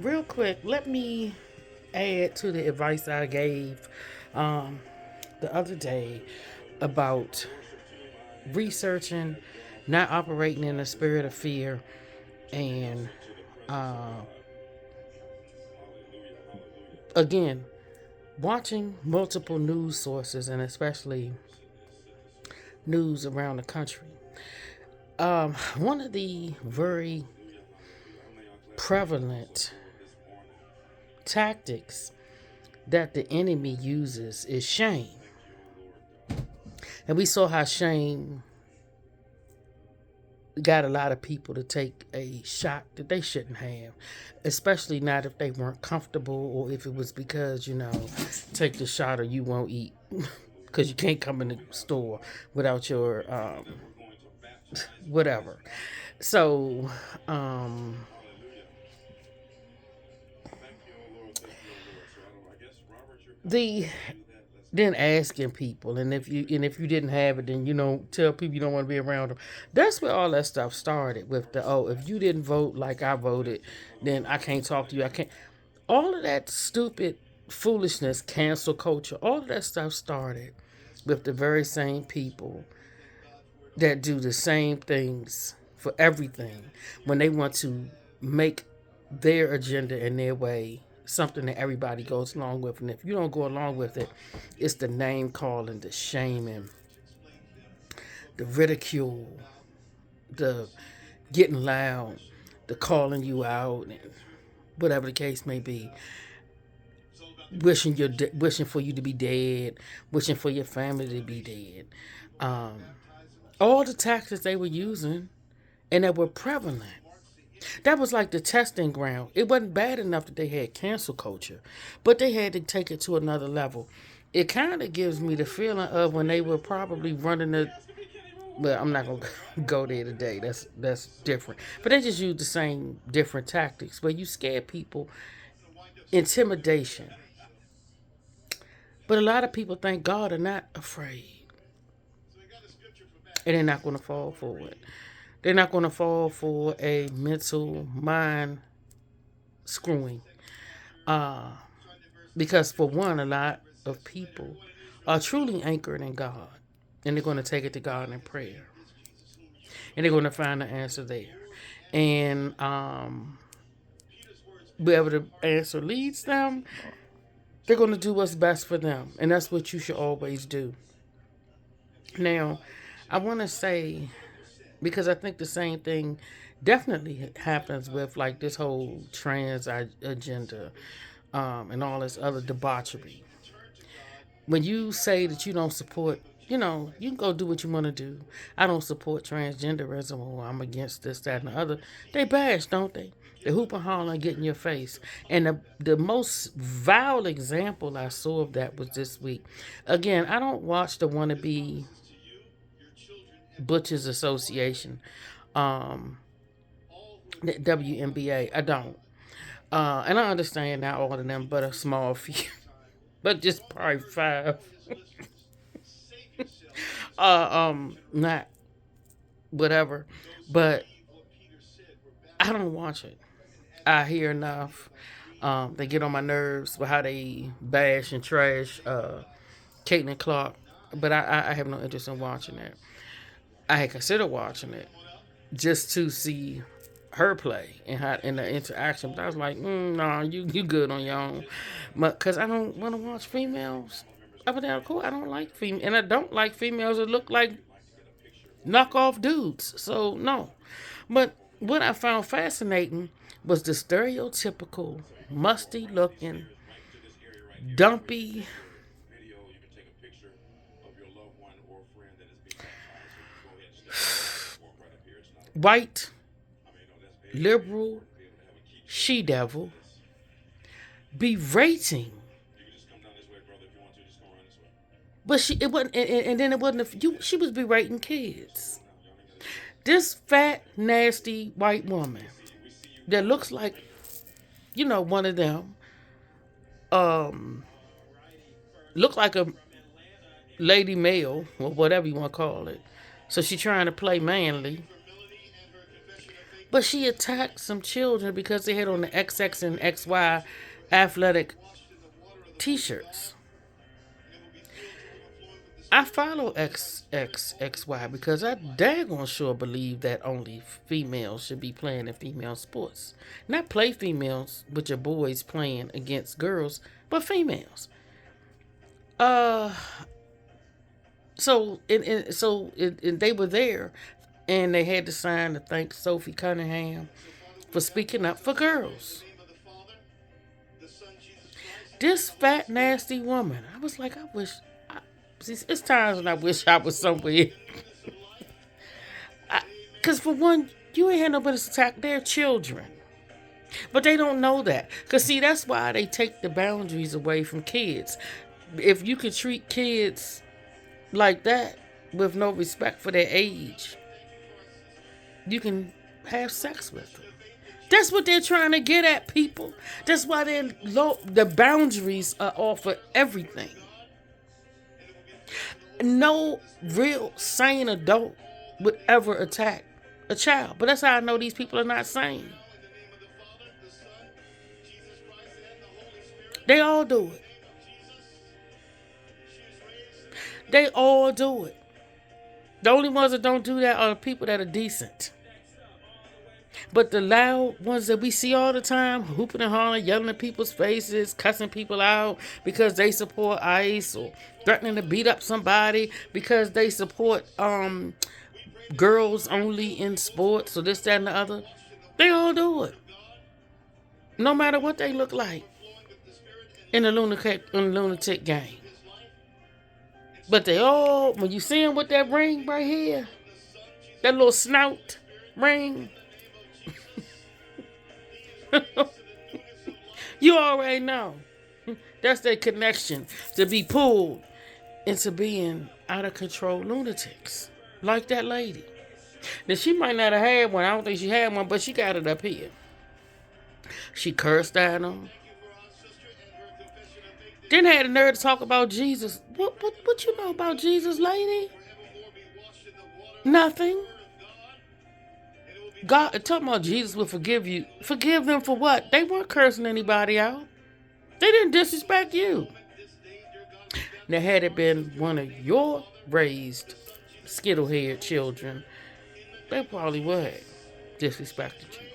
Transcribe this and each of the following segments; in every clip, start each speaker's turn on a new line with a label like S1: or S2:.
S1: Real quick, let me add to the advice I gave um, the other day about researching, not operating in a spirit of fear, and uh, again, watching multiple news sources and especially news around the country. One of the very prevalent tactics that the enemy uses is shame. And we saw how shame got a lot of people to take a shot that they shouldn't have, especially not if they weren't comfortable or if it was because, take the shot or you won't eat. Because you can't come in the store without your whatever. So, the then asking people, and if you didn't have it, then tell people you don't want to be around them. That's where all that stuff started with the, oh, if you didn't vote like I voted, then I can't talk to you. I can't. All of that stupid foolishness, cancel culture, all of that stuff started with the very same people that do the same things for everything when they want to make their agenda and their way something that everybody goes along with. And if you don't go along with it, it's the name calling, the shaming, the ridicule, the getting loud, the calling you out, and whatever the case may be. Wishing for you to be dead, wishing for your family to be dead. Um, all the tactics they were using and that were prevalent. That was like the testing ground. It wasn't bad enough that they had cancel culture, but they had to take it to another level. It kind of gives me the feeling of when they were probably running the. Well, I'm not gonna go there today. That's different. But they just use the same different tactics. Where you scare people, intimidation. But a lot of people, thank God, are not afraid, and they're not going to fall for it. They're not going to fall for a mental mind screwing. Uh, because for one, a lot of people are truly anchored in God, and they're going to take it to God in prayer, and they're going to find the answer there. And wherever the answer leads them, they're going to do what's best for them, and that's what you should always do. Now, I want to say, because I think the same thing definitely happens with like this whole trans agenda, and all this other debauchery. When you say that you don't support, you can go do what you want to do. I don't support transgenderism, or I'm against this, that, and the other. They bash, don't they? They hoop and holler and get in your face. And the most vile example I saw of that was this week. Again, I don't watch the wannabe Butchers Association, um, the WNBA. I don't. And I understand not all of them, but a small few, but just probably five. Not whatever, but I don't watch it. I hear enough. They get on my nerves with how they bash and trash Caitlin Clark, but I have no interest in watching it. I had considered watching it just to see her play and how in the interaction, but I was like, nah, you good on your own, because I don't want to watch females. Up and down the court, I don't like female, and I don't like females that look like knockoff dudes. So no. But what I found fascinating was the stereotypical, musty looking, dumpy, white, liberal, she devil berating. But it wasn't, and then it wasn't. She was berating kids. This fat, nasty white woman that looks like one of them. Um, looked like a lady male or whatever you want to call it. So she trying to play manly, But she attacked some children because they had on the XX and XY athletic t-shirts. I follow XXXY because I daggone sure believe that only females should be playing in female sports. Not play females with your boys playing against girls, but females. Uh, and they were there, and they had to sign to thank Sophie Cunningham for speaking up for girls. This fat, nasty woman. I was like, I wish. See, it's times when I wish I was somewhere. Because for one, you ain't had nobody to attack their children. But they don't know that. Because, see, that's why they take the boundaries away from kids. If you could treat kids like that with no respect for their age, you can have sex with them. That's what they're trying to get at, people. That's why the boundaries are off for everything. No real sane adult would ever attack a child. But that's how I know these people are not sane. They all do it. They all do it. The only ones that don't do that are the people that are decent. But the loud ones that we see all the time, hooping and hollering, yelling at people's faces, cussing people out because they support ICE, or threatening to beat up somebody because they support girls only in sports, or this, that, and the other. They all do it. No matter what they look like in a lunatic game. But they all, when you see them with that ring right here, that little snout ring, you already know. That's their connection to be pulled into being out of control lunatics. Like that lady. Now, she might not have had one. I don't think she had one, but she got it up here. She cursed at him. Then had the nerve to talk about Jesus. What you know about Jesus, lady? Nothing. God, talking about Jesus will forgive you. Forgive them for what? They weren't cursing anybody out. They didn't disrespect you. Now, had it been one of your raised skittle-haired children, they probably would have disrespected you.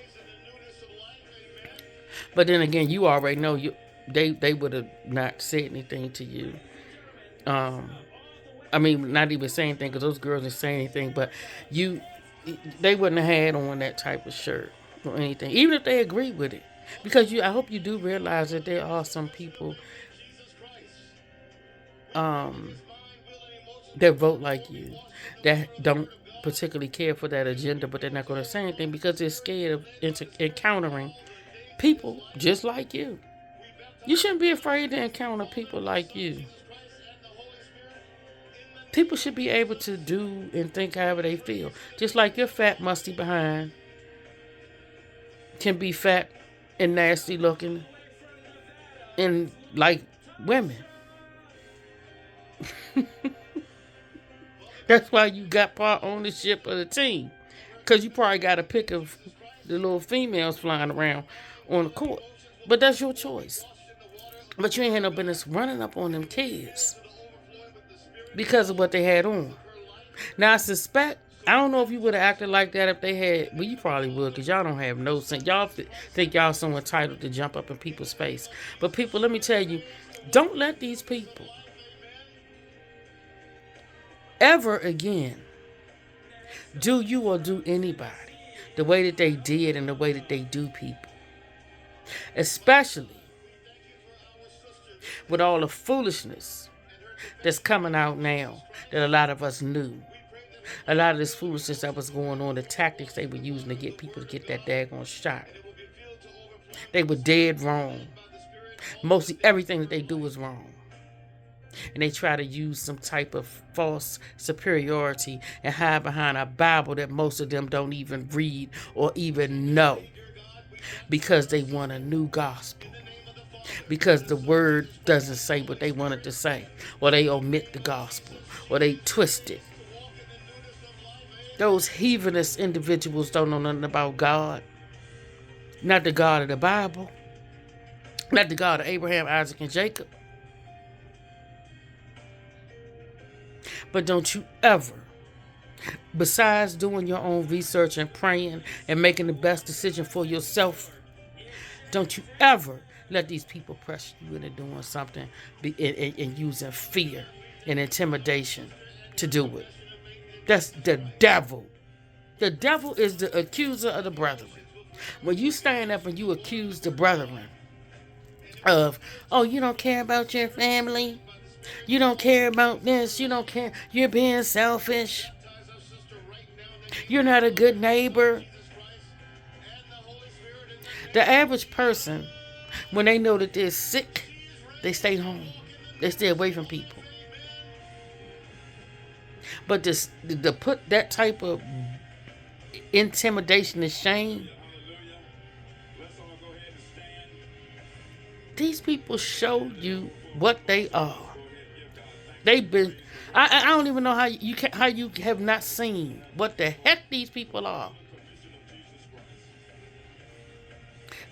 S1: But then again, you already know they would have not said anything to you. I mean, not even say anything, because those girls didn't say anything, but they wouldn't have had on that type of shirt or anything, even if they agree with it. Because I hope you do realize that there are some people that vote like you, that don't particularly care for that agenda, but they're not going to say anything because they're scared of encountering people just like you. You shouldn't be afraid to encounter people like you. People should be able to do and think however they feel. Just like your fat, musty behind can be fat and nasty looking and like women. That's why you got part ownership of the team. Because you probably got a pick of the little females flying around on the court. But that's your choice. But you ain't had no business running up on them kids because of what they had on. Now, I don't know if you would have acted like that if they had, well, you probably would, because y'all don't have no sense. Y'all think y'all so entitled to jump up in people's face. But people, let me tell you, don't let these people ever again do you or do anybody the way that they did and the way that they do people. Especially with all the foolishness that's coming out now that a lot of us knew. A lot of this foolishness that was going on, the tactics they were using to get people to get that daggone shot. They were dead wrong. Mostly everything that they do is wrong. And they try to use some type of false superiority and hide behind a Bible that most of them don't even read or even know. Because they want a new gospel. Because the word doesn't say what they want it to say. Or they omit the gospel. Or they twist it. Those heathenist individuals don't know nothing about God. Not the God of the Bible. Not the God of Abraham, Isaac, and Jacob. But don't you ever, besides doing your own research and praying and making the best decision for yourself, don't you ever let these people pressure you into doing something and using fear and intimidation to do it. That's the devil. The devil is the accuser of the brethren. When you stand up and you accuse the brethren of, oh, you don't care about your family, you don't care about this, you don't care, you're being selfish, you're not a good neighbor. The average person, when they know that they're sick, they stay home. They stay away from people. But to put that type of intimidation and shame, these people show you what they are. They've been. I don't even know how you have not seen what the heck these people are.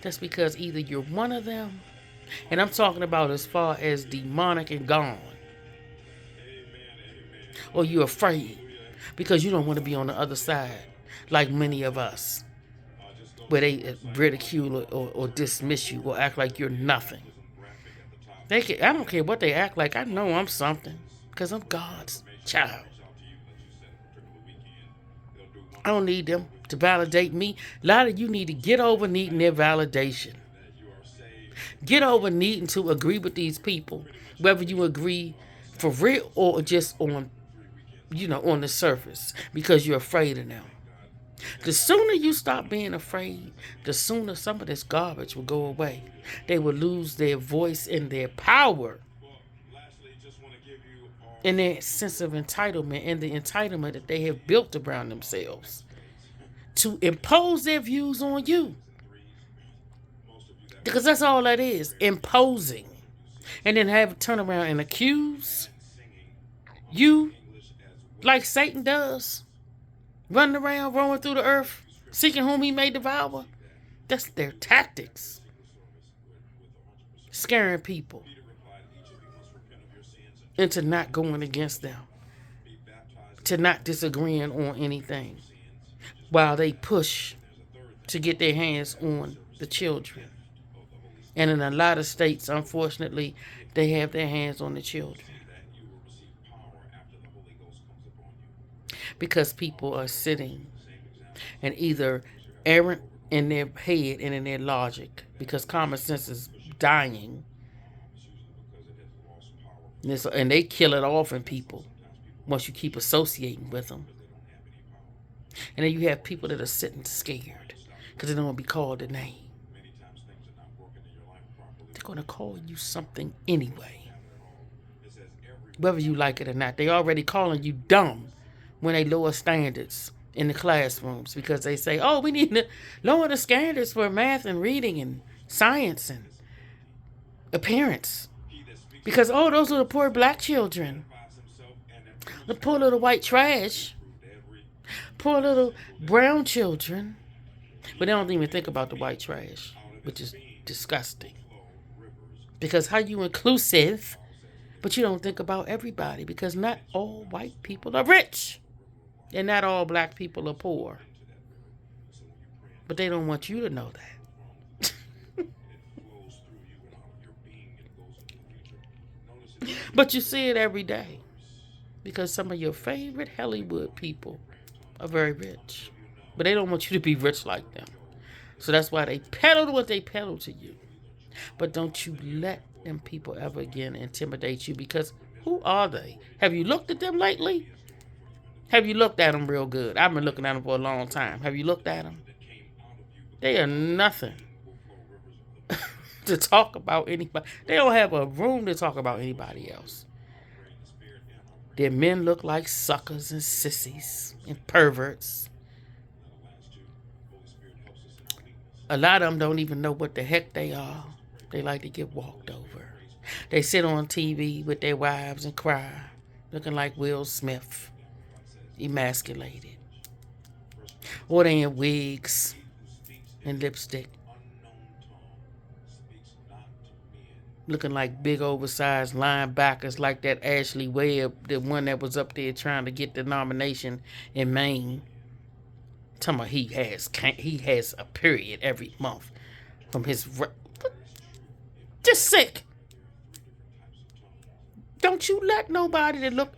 S1: That's because either you're one of them, and I'm talking about as far as demonic and gone, or you're afraid because you don't want to be on the other side, like many of us, where they ridicule or dismiss you or act like you're nothing. I don't care what they act like. I know I'm something because I'm God's child. I don't need them to validate me. A lot of you need to get over needing their validation. Get over needing to agree with these people, whether you agree for real or just on the surface, because you're afraid of them. The sooner you stop being afraid, the sooner some of this garbage will go away. They will lose their voice and their power and their sense of entitlement and the entitlement that they have built around themselves to impose their views on you. Because that's all that is, imposing. And then turn around and accuse you like Satan does. Running around, roaming through the earth, seeking whom he may devour. That's their tactics. Scaring people into not going against them. To not disagreeing on anything. While they push to get their hands on the children. And in a lot of states, unfortunately, they have their hands on the children. Because people are sitting and either errant in their head and in their logic, because common sense is dying, and they kill it off in people once you keep associating with them. And then you have people that are sitting scared because they don't want to be called a name. They're going to call you something anyway, whether you like it or not. They already calling you dumb when they lower standards in the classrooms, because they say, oh, we need to lower the standards for math and reading and science and appearance. Because, oh, those are the poor black children. The poor little white trash. Poor little brown children. But they don't even think about the white trash, which is disgusting. Because how you inclusive, but you don't think about everybody, because not all white people are rich. And not all black people are poor. But they don't want you to know that. But you see it every day. Because some of your favorite Hollywood people are very rich. But they don't want you to be rich like them. So that's why they peddle what they peddle to you. But don't you let them people ever again intimidate you, because who are they? Have you looked at them lately? Have you looked at them real good? I've been looking at them for a long time. Have you looked at them? They are nothing to talk about anybody. They don't have a room to talk about anybody else. Their men look like suckers and sissies and perverts. A lot of them don't even know what the heck they are. They like to get walked over. They sit on TV with their wives and cry, looking like Will Smith, emasculated. Or they in wigs and lipstick, looking like big oversized linebackers like that Ashley Webb, the one that was up there trying to get the nomination in Maine. Talking about he has a period every month from his just sick. Don't you let nobody that look,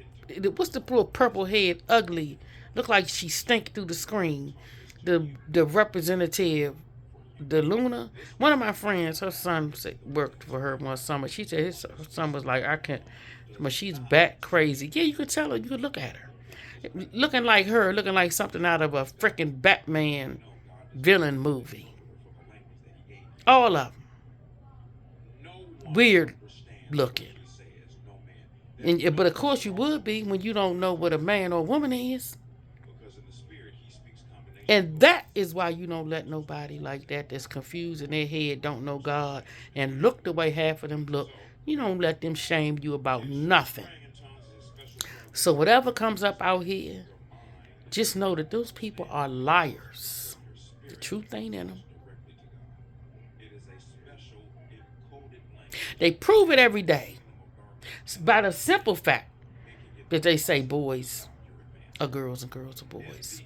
S1: what's the little purple head ugly, look like she stink through the screen. The representative, the Luna, one of my friends, her son worked for her one summer. She said her son was like, I can't, but she's bat crazy. Yeah, you could tell her. You could look at her, looking like her, looking like something out of a freaking Batman villain movie. All of them weird looking. But of course you would be when you don't know what a man or a woman is. And that is why you don't let nobody like that that's confused in their head, don't know God, and look the way half of them look. You don't let them shame you about nothing. So whatever comes up out here, just know that those people are liars. The truth ain't in them. They prove it every day by the simple fact that they say boys are girls and girls are boys.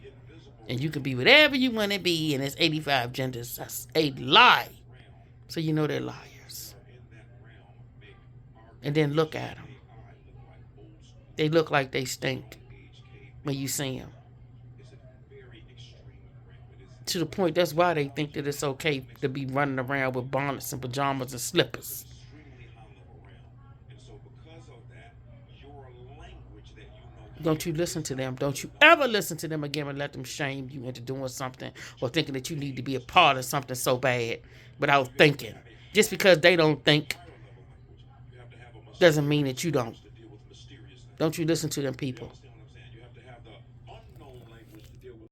S1: And you can be whatever you want to be, and it's 85 genders. That's a lie. So you know they're liars. And then look at them. They look like they stink when you see them. To the point, that's why they think that it's okay to be running around with bonnets and pajamas and slippers. Don't you listen to them. Don't you ever listen to them again and let them shame you into doing something or thinking that you need to be a part of something so bad without thinking. Just because they don't think doesn't mean that you don't. Don't you listen to them people.